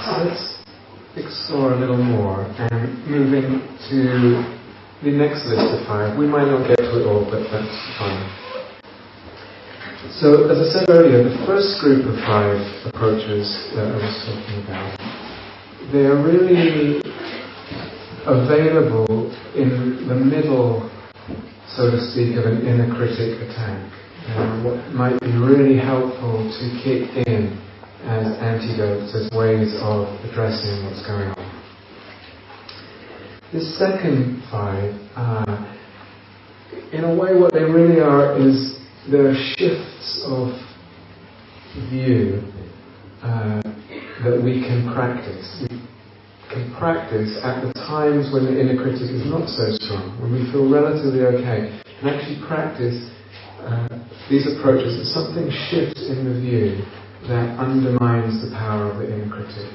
let's explore a little more and move into the next list of 5. We might not get to it all, but that's fine. So, as I said earlier, the first group of 5 approaches that I was talking about, they are really available in the middle, so to speak, of an inner critic attack. What might be really helpful to kick in as antidotes, as ways of addressing what's going on. The second 5, in a way what they really are is they're shifts of view that we can practice. We can practice at the times when the inner critic is not so strong, when we feel relatively okay, and actually practice these approaches as something shifts in the view that undermines the power of the inner critic.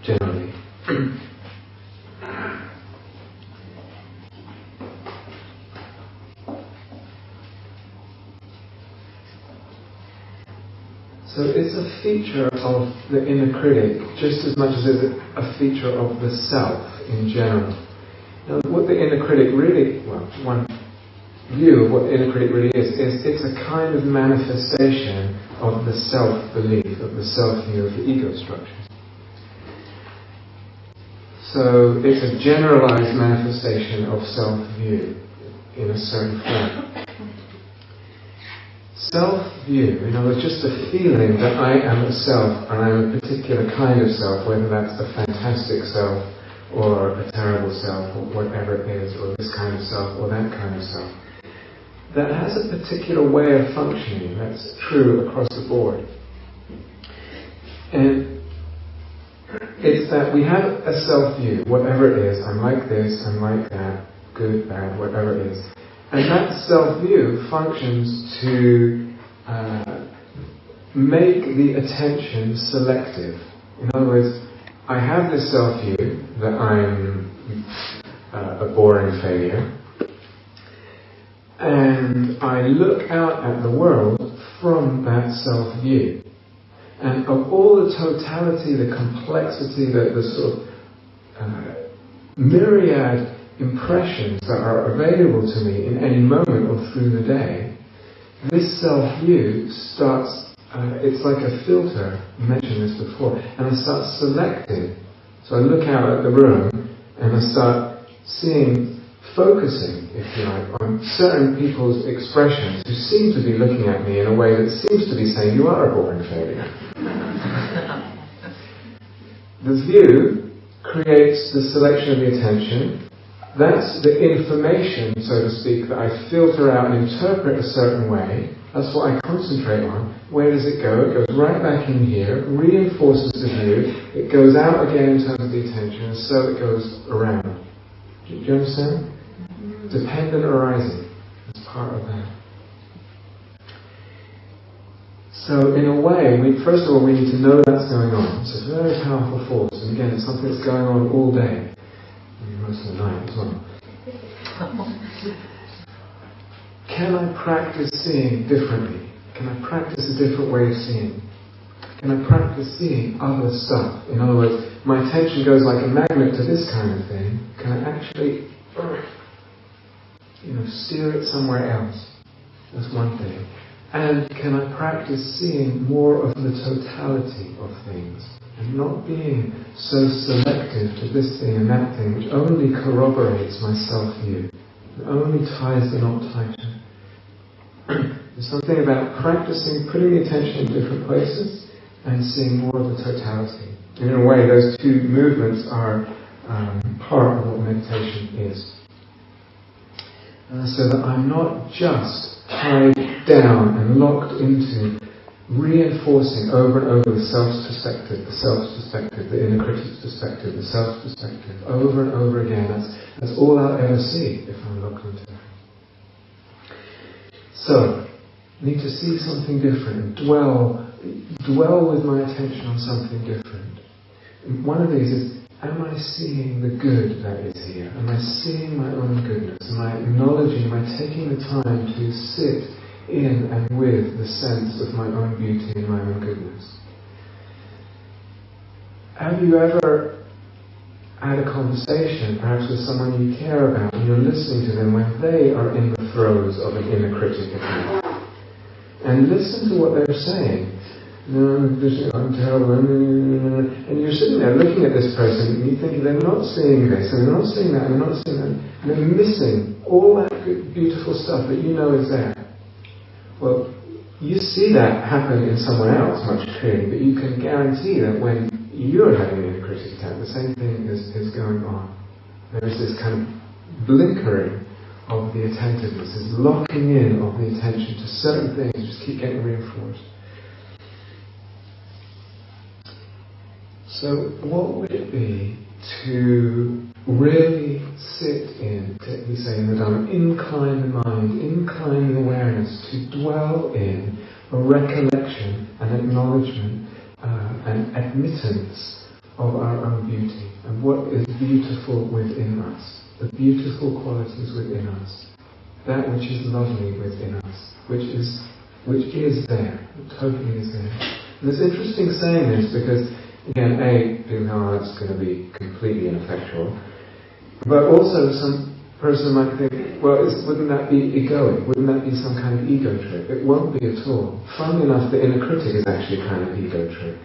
Generally. So it's a feature of the inner critic just as much as it's a feature of the self in general. Now, what the inner critic really, one view of what the inner critic really is it's a kind of manifestation of the self-belief, of the self-view of the ego structures. So it's a generalized manifestation of self-view in a certain form. Self-view, in other words, just a feeling that I am a self and I'm a particular kind of self, whether that's a fantastic self or a terrible self or whatever it is, or this kind of self or that kind of self, that has a particular way of functioning. That's true across the board. And it's that we have a self-view, whatever it is, I'm like this, I'm like that, good, bad, whatever it is. And that self-view functions to make the attention selective. In other words, I have this self-view that I'm a boring failure, and I look out at the world from that self-view. And of all the totality, the complexity, the sort of myriad impressions that are available to me in any moment or through the day, this self-view starts, it's like a filter, I mentioned this before, and I start selecting. So I look out at the room and I start focusing, if you like, on certain people's expressions who seem to be looking at me in a way that seems to be saying, you are a boring failure. The view creates the selection of the attention. That's the information, so to speak, that I filter out and interpret a certain way. That's what I concentrate on. Where does it go? It goes right back in here, reinforces the view, it goes out again in terms of the attention, and so it goes around. Do you understand? Dependent arising. That's part of that. So in a way, first of all, we need to know that's going on. It's a very powerful force. And again, it's something that's going on all day. Most of the night as well. Can I practice seeing differently? Can I practice a different way of seeing? Can I practice seeing other stuff? In other words, my attention goes like a magnet to this kind of thing. Can I actually, steer it somewhere else? That's one thing. And can I practice seeing more of the totality of things? And not being so selective to this thing and that thing, which only corroborates my self-view, and only ties the knot tighter. There's something about practicing putting the attention in different places and seeing more of the totality. In a way, those two movements are part of what meditation is. So that I'm not just tied down and locked into reinforcing over and over the self's perspective, the inner critic's perspective, the self's perspective, over and over again. That's all I'll ever see if I'm locked into that. So, I need to see something different and dwell with my attention on something different. And one of these is, am I seeing the good that is here? Am I seeing my own goodness? Am I acknowledging, am I taking the time to sit in and with the sense of my own beauty and my own goodness? have you ever had a conversation, perhaps with someone you care about, and you're listening to them when they are in the throes of an inner critic attack? And listen to what they're saying. No, I'm terrible. And you're sitting there looking at this person, and you think they're not seeing this, and they're not seeing that, and they're not seeing that. And they're missing all that good, beautiful stuff that you know is there. Well, you see that happen in someone else much clearer, but you can guarantee that when you're having an inner critic attack, the same thing is going on. There is this kind of blinkering of the attentiveness, this locking in of the attention to certain things, just keep getting reinforced. So what would it be to really sit in, we say in the Dharma, incline the mind, incline the awareness, to dwell in a recollection, an acknowledgement, an admittance of our own beauty, and what is beautiful within us, the beautiful qualities within us, that which is lovely within us, which is there, totally is there. And it's interesting saying this because, again, people know that's going to be completely ineffectual, but also some person might think, well, wouldn't that be egoic? Wouldn't that be some kind of ego trip? It won't be at all. Funnily enough, the inner critic is actually a kind of ego trick.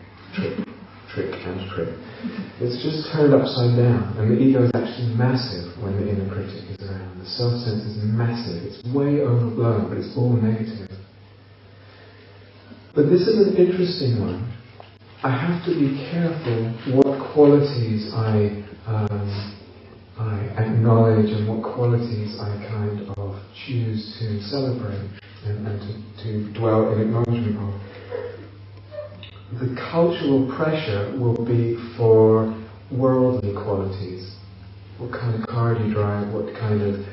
It's just turned upside down, and the ego is actually massive when the inner critic is around. The self-sense is massive. It's way overblown, but it's all negative. But this is an interesting one. I have to be careful what qualities I acknowledge and what qualities I kind of choose to celebrate and to dwell in acknowledgement of. The cultural pressure will be for worldly qualities. What kind of car do you drive? What kind of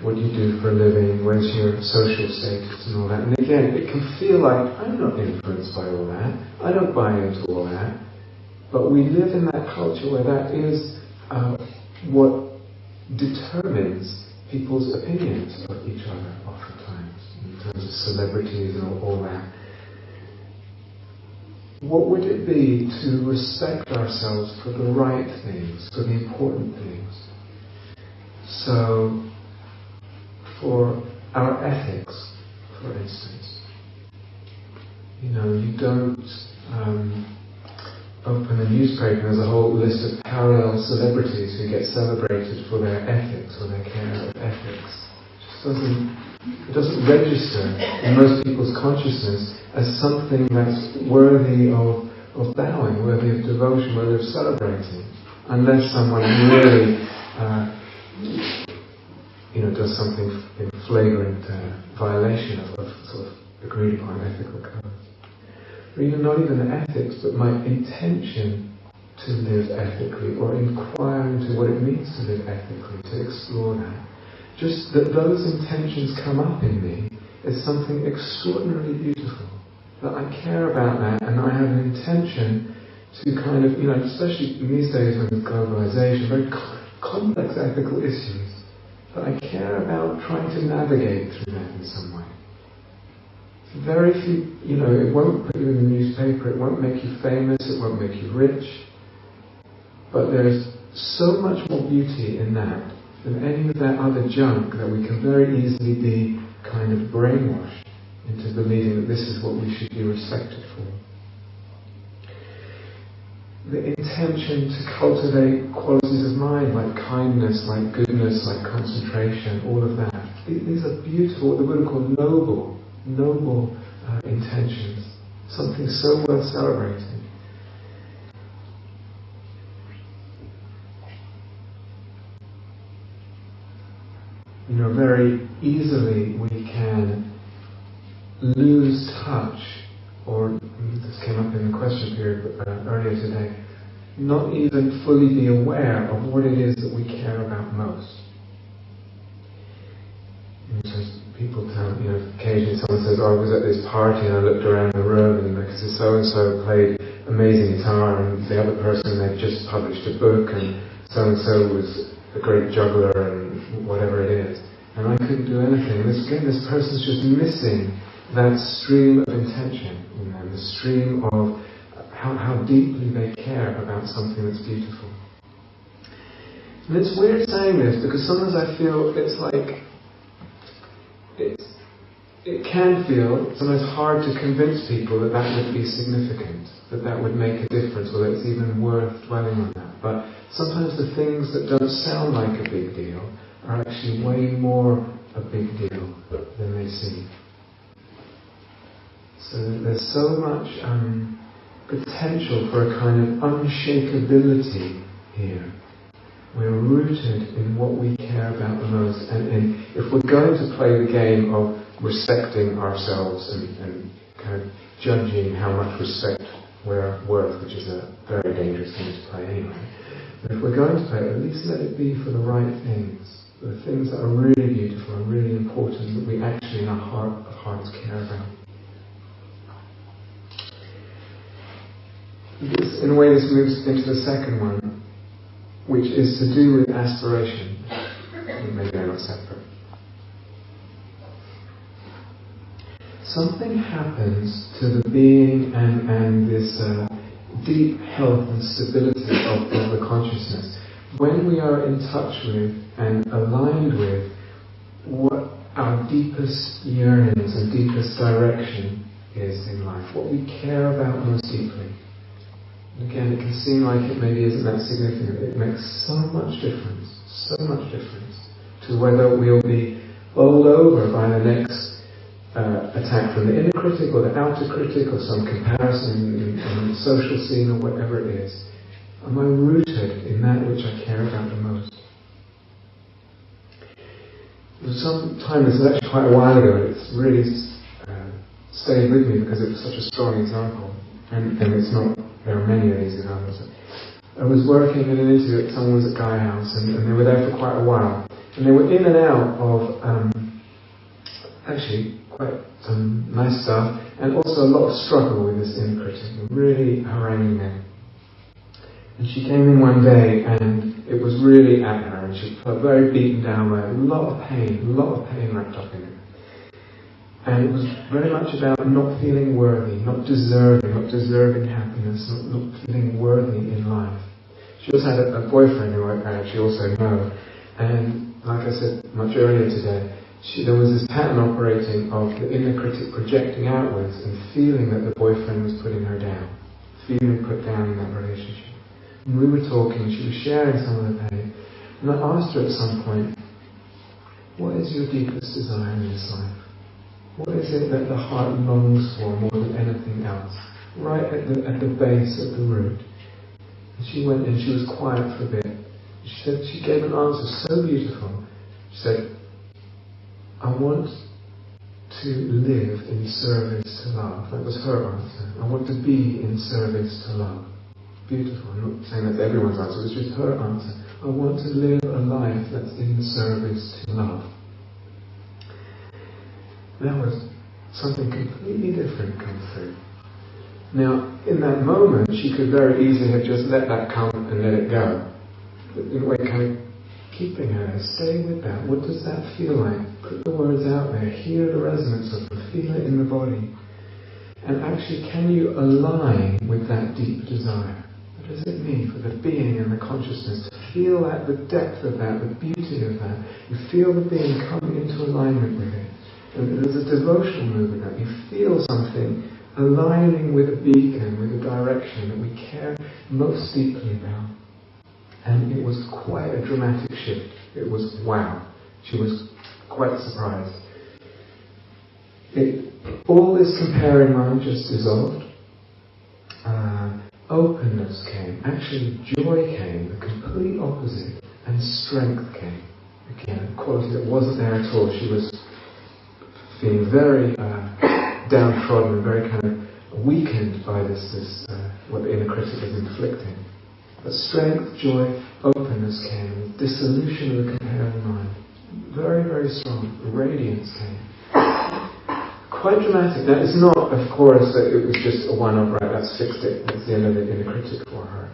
what do you do for a living? Where's your social status and all that? And again, it can feel like I'm not influenced by all that. I don't buy into all that. But we live in that culture where that is what determines people's opinions of each other oftentimes, in terms of celebrities and all that. What would it be to respect ourselves for the right things, for the important things? So, for our ethics, for instance, you don't open a newspaper and there's a whole list of parallel celebrities who get celebrated for their ethics or their care of ethics. It doesn't register in most people's consciousness as something that's worthy of bowing, worthy of devotion, worthy of celebrating, unless someone really does something in flagrant violation of sort of agreed upon ethical codes. Or even not even ethics, but my intention to live ethically, or inquire into what it means to live ethically, to explore that. Just that those intentions come up in me is something extraordinarily beautiful. That I care about that, and I have an intention to kind of, especially in these days with globalization, very complex ethical issues, that I care about trying to navigate through that in some way. Very few, it won't put you in the newspaper, it won't make you famous, it won't make you rich, but there's so much more beauty in that than any of that other junk that we can very easily be kind of brainwashed into believing that this is what we should be respected for. The intention to cultivate qualities of mind like kindness, like goodness, like concentration, all of that. These are beautiful, what the Buddha called noble intentions. Something so worth celebrating. Very easily we can lose touch, or this came up in the question period earlier today, not even fully be aware of what it is that we care about most. People tell, occasionally someone says, I was at this party and I looked around the room and because so-and-so played amazing guitar and the other person, they'd just published a book and so-and-so was a great juggler and whatever it is. And I couldn't do anything. This person's just missing that stream of intention, the stream of how deeply they care about something that's beautiful. And it's weird saying this because sometimes I feel it's like it can feel sometimes hard to convince people that would be significant, that would make a difference, or that it's even worth dwelling on that. But sometimes the things that don't sound like a big deal are actually way more a big deal than they seem. So there's so much potential for a kind of unshakability here. We're rooted in what we care about the most, and if we're going to play the game of respecting ourselves and kind of judging how much respect we're worth, which is a very dangerous game to play anyway, but if we're going to play it, at least let it be for the right things, the things that are really beautiful and really important that we actually in our hearts care about. In a way, this moves into the second one, which is to do with aspiration. Maybe they're not separate. Something happens to the being and this deep health and stability of the consciousness when we are in touch with and aligned with what our deepest yearnings and deepest direction is in life, what we care about most deeply. Again, it can seem like it maybe isn't that significant. It makes so much difference to whether we'll be bowled over by the next attack from the inner critic or the outer critic or some comparison in the social scene or whatever it is. Am I rooted in that which I care about the most? Some time, this is actually quite a while ago, it's really stayed with me because it was such a strong example. And it's not, there are many of these examples. I was working in an interview at someone was at Guy House, and they were there for quite a while. And they were in and out of actually quite some nice stuff, and also a lot of struggle with this inner critic, really haranguing them. And she came in one day, and it was really at her, and she felt very beaten down by a lot of pain wrapped up in it. And it was very much about not feeling worthy, not deserving happiness, not feeling worthy in life. She also had a boyfriend who I actually also know, and like I said much earlier today, there was this pattern operating of the inner critic projecting outwards and feeling that the boyfriend was putting her down, feeling put down in that relationship. And we were talking, she was sharing some of the pain, and I asked her at some point, what is your deepest desire in this life? What is it that the heart longs for more than anything else? Right at the base, at the root. And she went and she was quiet for a bit. She gave an answer so beautiful. She said, I want to live in service to love. That was her answer. I want to be in service to love. Beautiful. I'm not saying that's everyone's answer, it was just her answer. I want to live a life that's in service to love. That was something completely different come through. Now, in that moment, she could very easily have just let that come and let it go. But in a way, kind of keeping her, stay with that. What does that feel like? Put the words out there, hear the resonance of them, feel it in the body. And actually, can you align with that deep desire? What does it mean for the being and the consciousness to feel at the depth of that, the beauty of that? You feel the being coming into alignment with it. And there's a devotional movement that you feel something aligning with a beacon, with a direction that we care most deeply about. And it was quite a dramatic shift. It was wow. She was quite surprised. All this comparing mind just dissolved. Openness came. Actually, joy came, the complete opposite. And strength came. Again, a quality that wasn't there at all. She was feeling very downtrodden, very kind of weakened by this what the inner critic is inflicting. But strength, joy, openness came, dissolution of the comparing mind. Very, very strong. Radiance came. Quite dramatic. Now, it's not, of course, that it was just a one-off, right, that's fixed it, that's the end of the inner critic for her,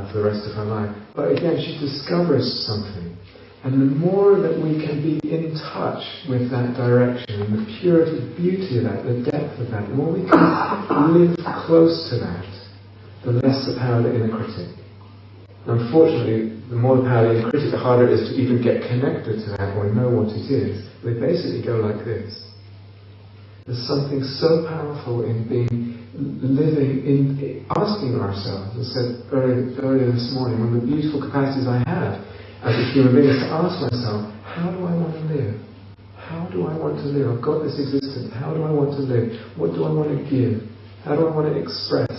for the rest of her life. But again, she discovers something. And the more that we can be in touch with that direction, and the purity, the beauty of that, the depth of that, the more we can live close to that, the less the power of the inner critic. Unfortunately, the more the power of the inner critic, the harder it is to even get connected to that or know what it is. They basically go like this. There's something so powerful in living in asking ourselves. As I said earlier this morning, one of the beautiful capacities I have as a human being is to ask myself, how do I want to live? How do I want to live? I've got this existence. How do I want to live? What do I want to give? How do I want to express?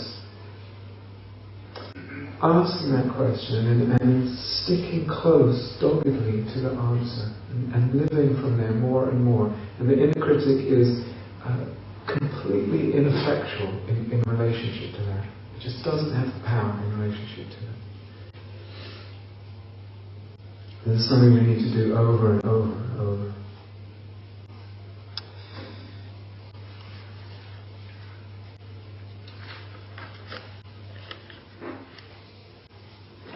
Asking that question and sticking close, doggedly to the answer and living from there more and more. And the inner critic is completely ineffectual in relationship to that. It just doesn't have the power in relationship to that. This is something we need to do over and over and over.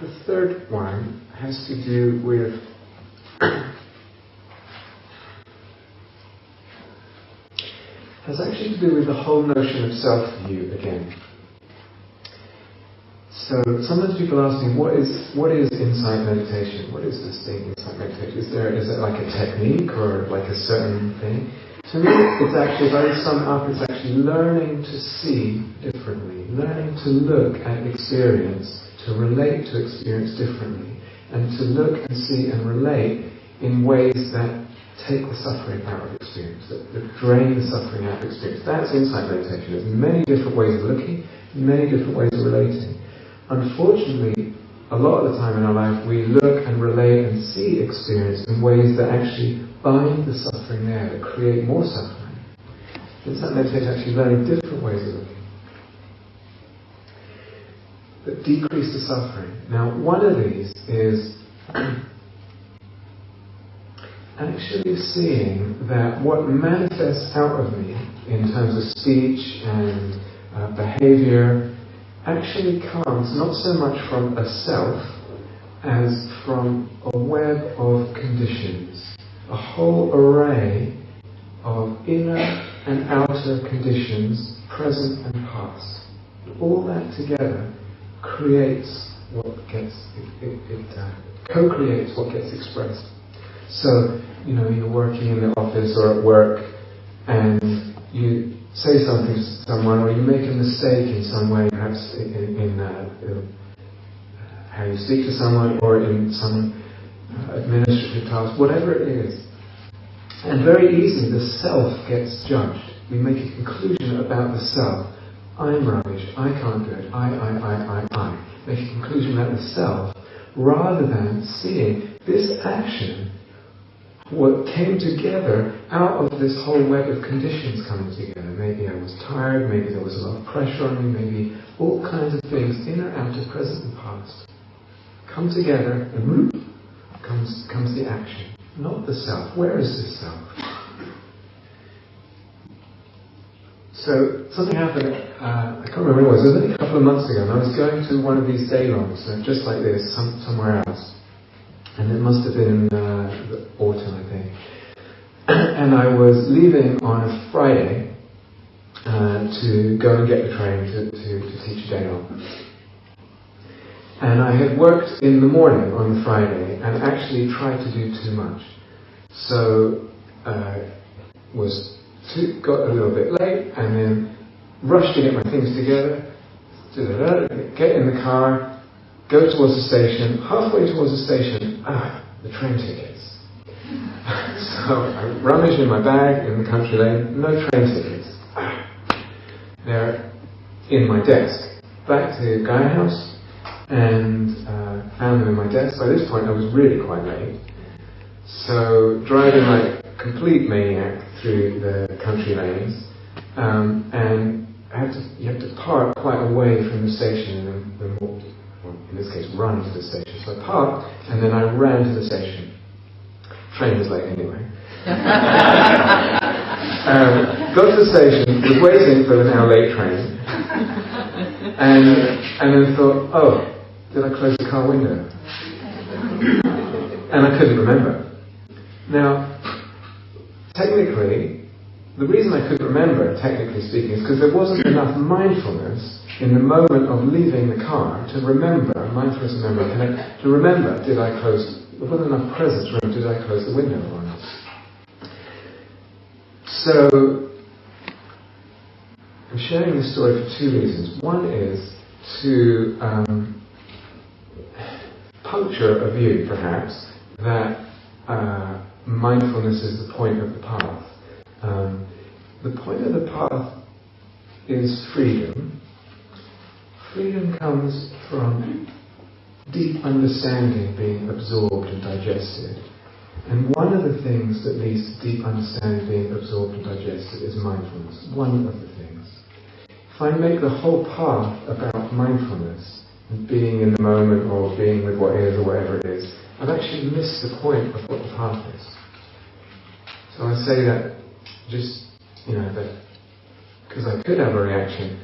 The third one has to do with has actually to do with the whole notion of self-view again. So sometimes people ask me, what is insight meditation? What is this thing, insight meditation? Is it like a technique or like a certain thing? To me, it's actually, if I sum up, it's actually learning to see differently, learning to look at experience, to relate to experience differently, and to look and see and relate in ways that take the suffering out of experience, that drain the suffering out of experience. That's insight meditation. There's many different ways of looking, many different ways of relating. Unfortunately, a lot of the time in our life we look and relate and see experience in ways that actually bind the suffering there, that create more suffering. Insight meditation is actually learning different ways of looking that decrease the suffering. Now, one of these is actually seeing that what manifests out of me in terms of speech and behavior actually comes not so much from a self as from a web of conditions, a whole array of inner and outer conditions, present and past. All that together creates what gets, co-creates what gets expressed. So, you're working in the office or at work and you say something to someone or you make a mistake in some way, perhaps in how you speak to someone or in some administrative task, whatever it is. And very easily the self gets judged. We make a conclusion about the self. I'm rubbish, I can't do it, I. Make a conclusion about the self, rather than seeing this action, what came together out of this whole web of conditions coming together. Maybe I was tired, maybe there was a lot of pressure on me, maybe all kinds of things, inner, outer, present and past, come together and whoop, comes the action, not the self. Where is this self? So something happened, I can't remember what it was only a couple of months ago, and I was going to one of these day-longs, just like this, somewhere else. And it must have been the autumn, I think. And I was leaving on a Friday to go and get the train to teach a day-long. And I had worked in the morning on the Friday and actually tried to do too much. So got a little bit late and then rushed to get my things together, get in the car, go towards the station. Halfway towards the station, the train tickets. So I rummaged in my bag in the country lane, no train tickets. They're in my desk. Back to Gaia House and found them in my desk. By this point I was really quite late. So driving like a complete maniac through the country lanes, and you have to park quite away from the station and then walk, or in this case run to the station. So I parked and then I ran to the station. Train was late anyway. Got to the station, was waiting for the now late train, and then thought, oh, did I close the car window? And I couldn't remember. Now, technically, the reason I couldn't remember, technically speaking, is because there wasn't enough mindfulness in the moment of leaving the car to remember, mindfulness and memory connect, to remember, there wasn't enough presence to remember, did I close the window or not? So, I'm sharing this story for two reasons. One is to puncture a view, perhaps, that mindfulness is the point of the path. The point of the path is freedom. Freedom comes from deep understanding being absorbed and digested. And one of the things that leads to deep understanding being absorbed and digested is mindfulness. One of the things. If I make the whole path about mindfulness and being in the moment or being with what is or whatever it is, I've actually missed the point of what the path is. So I say that just, because I could have a reaction,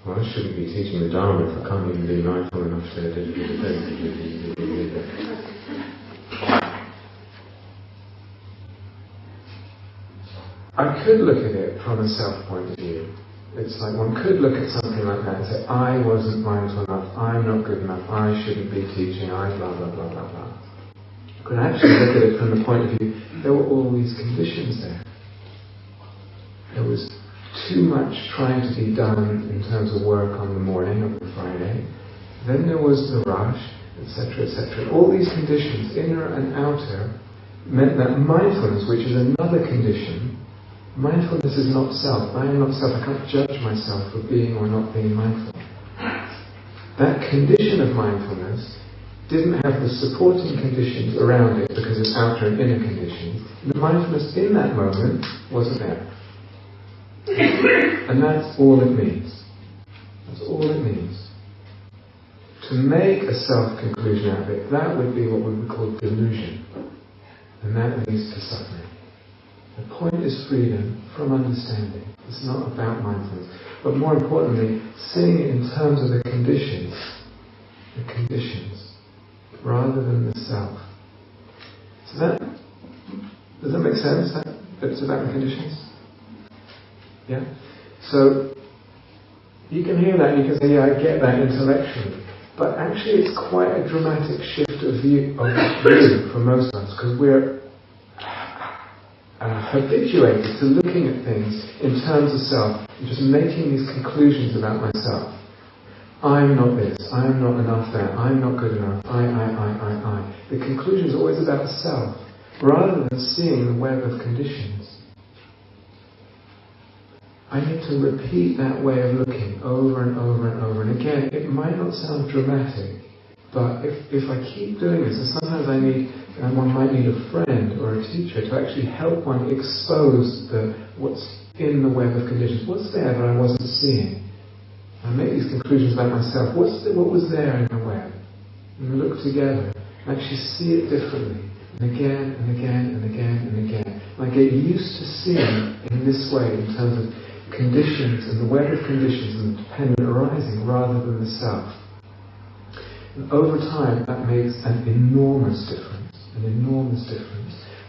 well, I shouldn't be teaching the Dharma if I can't even be mindful enough to I could look at it from a self point of view. It's like one could look at something like that and say, I wasn't mindful enough, I'm not good enough, I shouldn't be teaching, I blah blah blah blah blah. You could actually look at it from the point of view, there were all these conditions there. There was too much trying to be done in terms of work on the morning of the Friday. Then there was the rush, etc., etc. All these conditions, inner and outer, meant that mindfulness, which is another condition, mindfulness is not self. I am not self. I can't judge myself for being or not being mindful. That condition of mindfulness didn't have the supporting conditions around it because it's outer and inner conditions. And the mindfulness in that moment wasn't there. And that's all it means. That's all it means. To make a self-conclusion out of it, that would be what we would call delusion. And that leads to suffering. The point is freedom from understanding. It's not about mindfulness. But more importantly, seeing it in terms of the conditions, rather than the self. So that, does that make sense? That it's about the conditions? Yeah? So, you can hear that and you can say, yeah, I get that intellectually. But actually it's quite a dramatic shift of view for most of us, because we're habituated to looking at things in terms of self, and just making these conclusions about myself. I'm not this, I'm not enough that, I'm not good enough, I. The conclusion is always about self, rather than seeing the web of conditions. I need to repeat that way of looking over and over and over. And again, it might not sound dramatic, but if I keep doing this, and sometimes one might need a friend or a teacher to actually help one expose what's in the web of conditions. What's there that I wasn't seeing? I make these conclusions about myself. What was there in the web? And we look together and actually see it differently. And again and again and again and again. And I get used to seeing in this way in terms of conditions and the web of conditions and the dependent arising rather than the self. And over time that makes an enormous difference.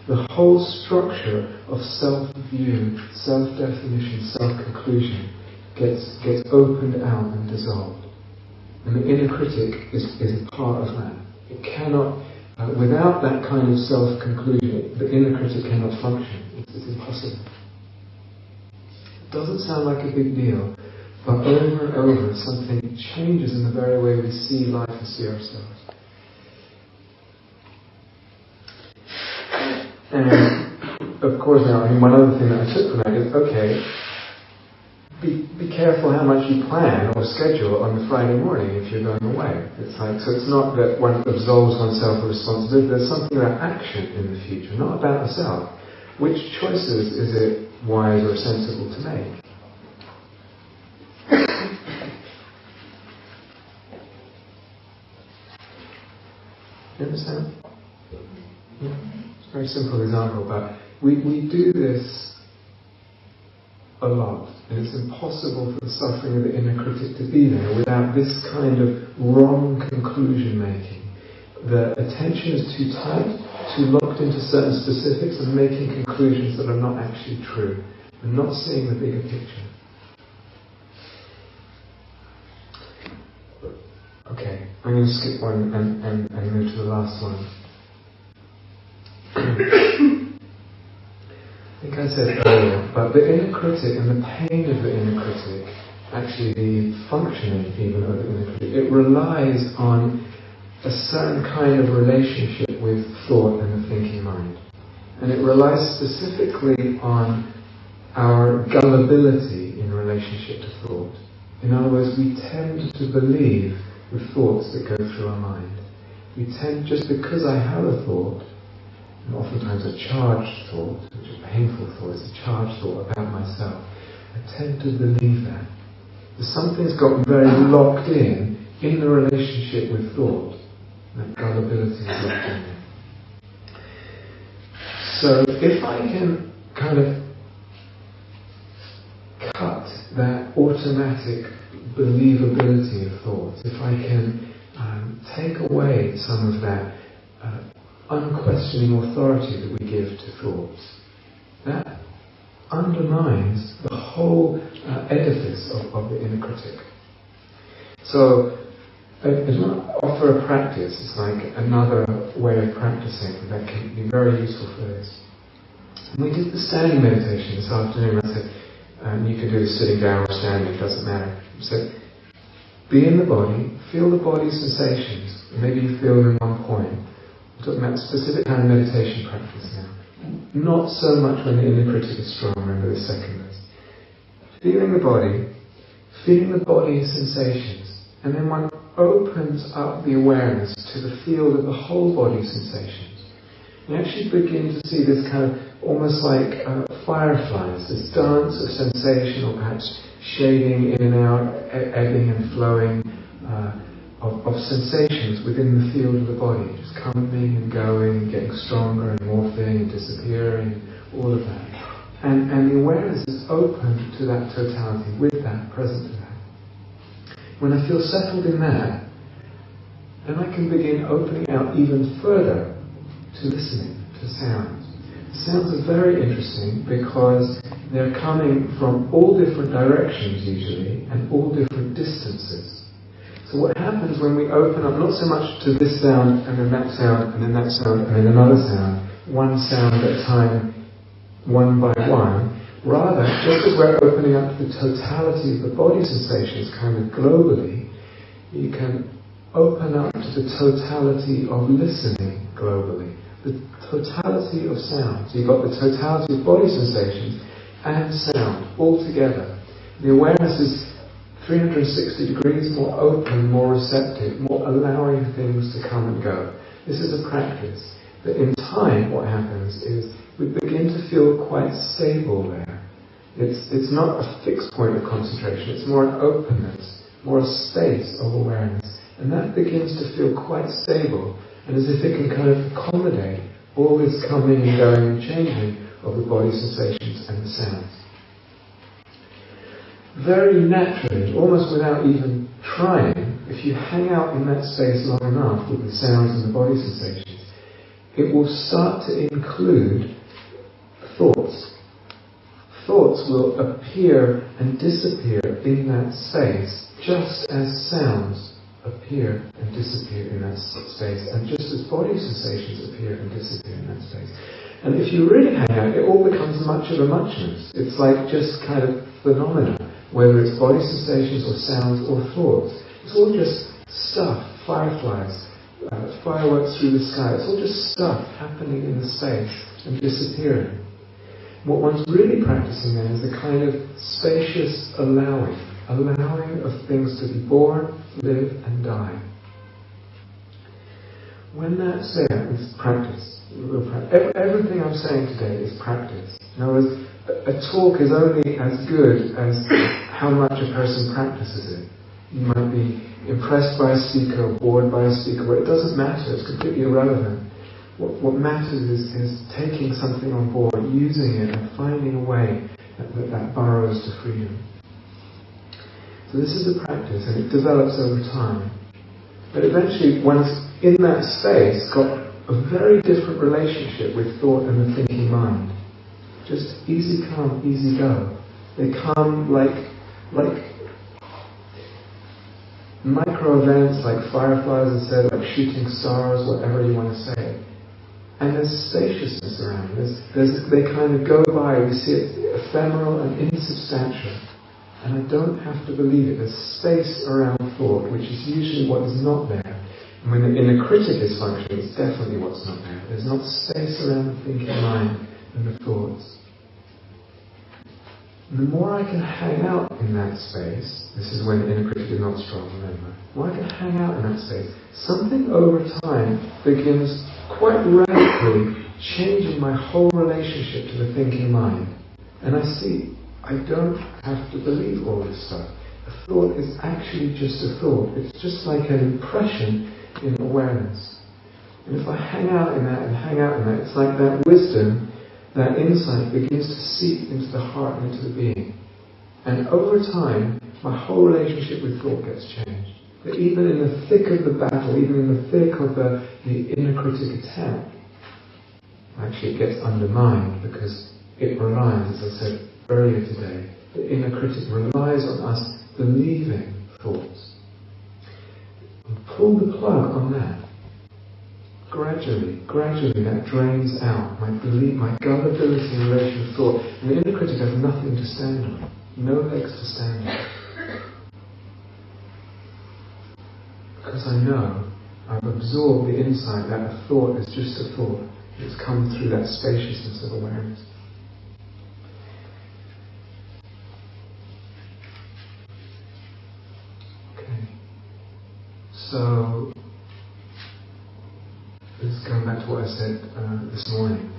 The whole structure of self-view, self-definition, self-conclusion gets opened out and dissolved. And the inner critic is a part of that. It cannot, without that kind of self-conclusion, the inner critic cannot function. It's impossible. Doesn't sound like a big deal, but over and over something changes in the very way we see life and see ourselves. And of course now, one other thing that I took from that is, okay, be careful how much you plan or schedule on the Friday morning if you're going away. It's like, so it's not that one absolves oneself of responsibility, there's something about action in the future, not about the self. Which choices is it wise or sensible to make? You understand? Yeah. It's a very simple example, but we do this a lot, and it's impossible for the suffering of the inner critic to be there without this kind of wrong conclusion making. The attention is too tight, too locked into certain specifics and making conclusions that are not actually true. and not seeing the bigger picture. Okay, I'm going to skip one and move to the last one. I think I said earlier, but the inner critic and the pain of the inner critic, actually the functioning even of the inner critic, it relies on a certain kind of relationship with thought and the thinking mind. And it relies specifically on our gullibility in relationship to thought. In other words, we tend to believe the thoughts that go through our mind. We tend, just because I have a thought, and oftentimes a charged thought, which is a painful thought, it's a charged thought about myself, I tend to believe that. Something's got very locked in the relationship with thought. That gullibility is locked in there. So if I can kind of cut that automatic believability of thoughts, if I can take away some of that unquestioning authority that we give to thoughts, that undermines the whole edifice of the inner critic. So I just want to offer a practice. It's like another way of practicing that can be very useful for this. And we did the standing meditation this afternoon. I said, you can do this sitting down or standing, it doesn't matter. So be in the body, feel the body's sensations. Maybe you feel them in one point. I'm talking about a specific kind of meditation practice now. Not so much when the inner critic is strong, remember the second bit. Feeling the body's sensations, and then one opens up the awareness to the field of the whole body's sensations. You actually begin to see this kind of almost like fireflies, this dance of sensation, or perhaps shading in and out, ebbing and flowing of sensations within the field of the body, just coming and going, getting stronger and morphing and disappearing, all of that. And the awareness is open to that totality, with that, present to that. When I feel settled in that, then I can begin opening out even further to listening to sounds. Sounds are very interesting because they're coming from all different directions usually, and all different distances. So what happens when we open up, not so much to this sound, and then that sound, and then that sound, and then another sound, one sound at a time, one by one, rather, just as we're opening up to the totality of the body sensations kind of globally, you can open up to the totality of listening globally, the totality of sound. So you've got the totality of body sensations and sound all together. The awareness is 360 degrees more open, more receptive, more allowing things to come and go. This is a practice that in time what happens is we begin to feel quite stable there. It's not a fixed point of concentration, it's more an openness, more a space of awareness. And that begins to feel quite stable, and as if it can kind of accommodate all this coming and going and changing of the body sensations and the sounds. Very naturally, almost without even trying, if you hang out in that space long enough with the sounds and the body sensations, it will start to include thoughts. Thoughts will appear and disappear in that space, just as sounds appear and disappear in that space, and just as body sensations appear and disappear in that space. And if you really hang out, it all becomes much of a muchness. It's like just kind of phenomena, whether it's body sensations or sounds or thoughts. It's all just stuff, fireflies, fireworks through the sky. It's all just stuff happening in the space and disappearing. What one's really practicing then is a kind of spacious allowing of things to be born, live and die. When that's there, it's practice. Everything I'm saying today is practice. In other words, a talk is only as good as how much a person practices it. You might be impressed by a speaker or bored by a speaker, but it doesn't matter, it's completely irrelevant. What matters is taking something on board, using it and finding a way that burrows to freedom. So this is a practice and it develops over time. But eventually, once in that space, got a very different relationship with thought and the thinking mind. just easy come, easy go. They come like micro events, like fireflies, instead, like shooting stars, whatever you want to say. And there's spaciousness around. They kind of go by. We see it ephemeral and insubstantial. And I don't have to believe it. There's space around thought, which is usually what is not there. And when the inner critic is functioning, it's definitely what's not there. There's not space around the thinking mind and the thoughts. And the more I can hang out in that space, this is when the inner critic is not strong, remember. The more I can hang out in that space, something over time begins quite radically changing my whole relationship to the thinking mind. And I see, I don't have to believe all this stuff. A thought is actually just a thought. It's just like an impression in awareness. And if I hang out in that and hang out in that, it's like that wisdom, that insight begins to seep into the heart and into the being. And over time, my whole relationship with thought gets changed. That even in the thick of the battle, even in the thick of the inner critic attack, actually it gets undermined because it relies, as I said earlier today, the inner critic relies on us believing thoughts. And pull the plug on that. Gradually that drains out my belief, my gullibility in relation to thought. And the inner critic has nothing to stand on, no legs to stand on. Because I know I've absorbed the insight that a thought is just a thought. It's come through that spaciousness of awareness. Okay. So, just going back to what I said this morning.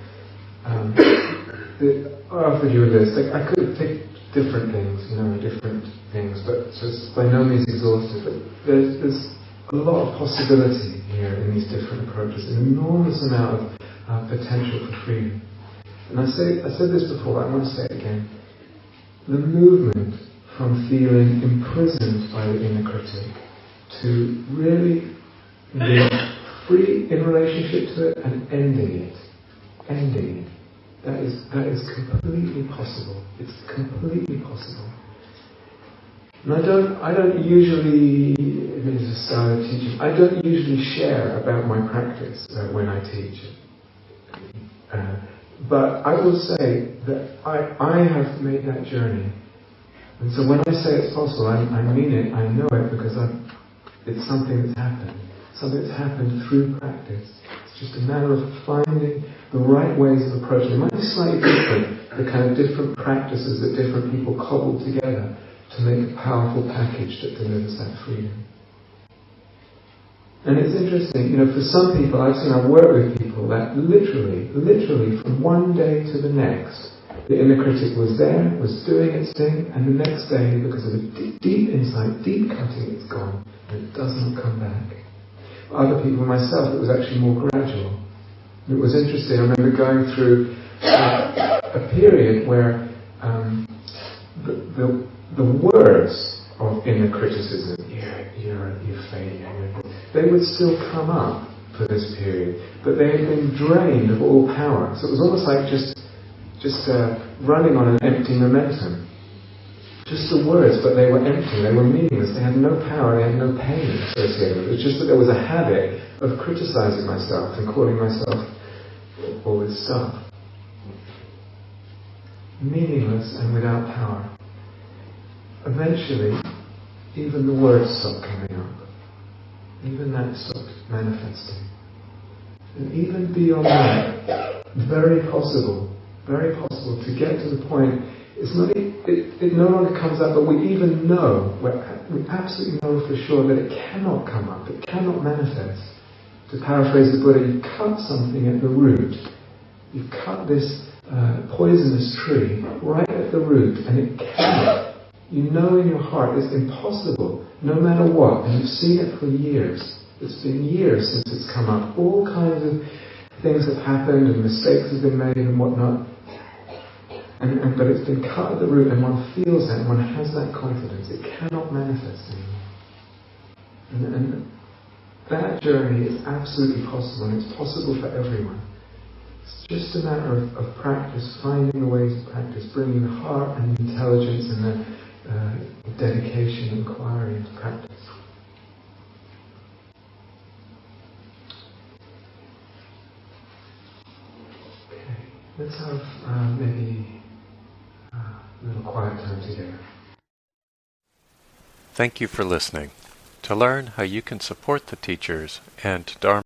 I offered you a list. I could have picked different things, different things, but it's by no means exhaustive. But there's a lot of possibility here in these different approaches, an enormous amount of potential for freedom. And I said this before, but I want to say it again. The movement from feeling imprisoned by the inner critic to really being free in relationship to it and ending it. That is completely possible. It's completely possible. And I don't usually, this is a style of teaching, I don't usually share about my practice when I teach. But I will say that I have made that journey. And so when I say it's possible, I mean it, I know it, because it's something that's happened. Something that's happened through practice. It's just a matter of finding the right ways of approaching it. It might be slightly different, the kind of different practices that different people cobble together to make a powerful package that delivers that freedom. And it's interesting, for some people, I've worked with people that literally from one day to the next, the inner critic was there, was doing its thing, and the next day, because of a deep insight, deep cutting, it's gone, and it doesn't come back. For other people, myself, it was actually more gradual. It was interesting. I remember going through a period where the words of inner criticism, you're failure, they would still come up for this period, but they had been drained of all power. So it was almost like just running on an empty momentum. Just the words, but they were empty, they were meaningless, they had no power, they had no pain associated with it. It was just that there was a habit of criticizing myself and calling myself all this stuff. Meaningless and without power. Eventually, even the words stopped coming up. Even that stopped manifesting. And even beyond that, very possible to get to the point, it no longer comes up, but we even know, we absolutely know for sure that it cannot come up, it cannot manifest. To paraphrase the Buddha, you cut something at the root. You cut this poisonous tree right at the root, and it cannot. You know in your heart it's impossible, no matter what, and you've seen it for years. It's been years since it's come up. All kinds of things have happened, and mistakes have been made and whatnot. But it's been cut at the root, and one feels that, and one has that confidence. It cannot manifest anymore. And that journey is absolutely possible, and it's possible for everyone. It's just a matter of practice, finding the ways to practice, bringing the heart and the intelligence and the dedication and inquiry into practice. Okay, let's have maybe a little quiet time together. Thank you for listening. To learn how you can support the teachers and Dharma